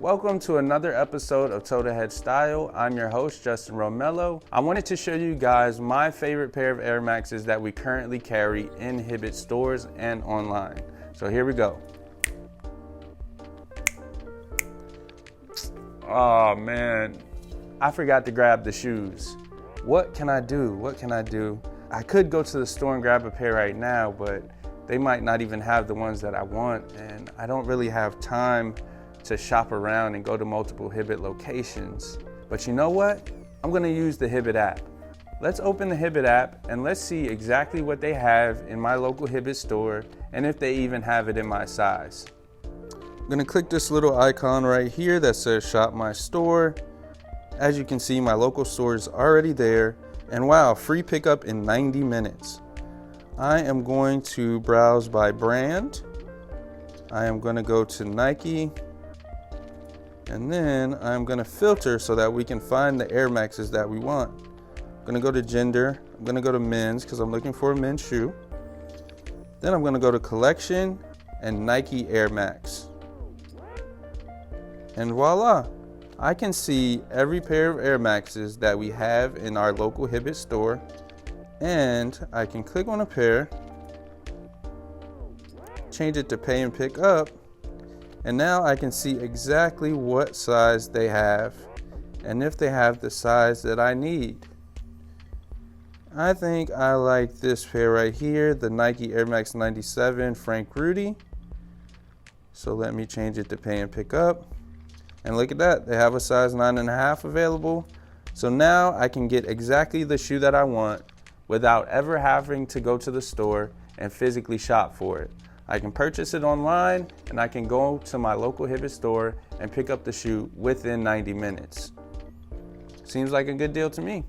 Welcome to another episode of Toe to Head Style. I'm your host, Justin Romello. I wanted to show you guys my favorite pair of Air Maxes that we currently carry in Hibbett stores and online. So here we go. Oh man, I forgot to grab the shoes. What can I do? I could go to the store and grab a pair right now, but they might not even have the ones that I want, and I don't really have time to shop around and go to multiple Hibbett locations. But you know what? I'm gonna use the Hibbett app. Let's open the Hibbett app and let's see exactly what they have in my local Hibbett store and if they even have it in my size. I'm gonna click this little icon right here that says Shop My Store. As you can see, my local store is already there, and wow, free pickup in 90 minutes. I am going to browse by brand. I am gonna go to Nike, and then I'm gonna filter so that we can find the Air Maxes that we want. I'm gonna go to gender, I'm gonna go to men's because I'm looking for a men's shoe. Then I'm gonna go to collection and Nike Air Max. And voila, I can see every pair of Air Maxes that we have in our local Hibbett store. And I can click on a pair, change it to pay and pick up, and now I can see exactly what size they have and if they have the size that I need. I think I like this pair right here, the Nike Air Max 97 Frank Rudy. So let me change it to pay and pick up. And look at that, they have a size 9.5 available. So now I can get exactly the shoe that I want without ever having to go to the store and physically shop for it. I can purchase it online, and I can go to my local Hibbett store and pick up the shoe within 90 minutes. Seems like a good deal to me.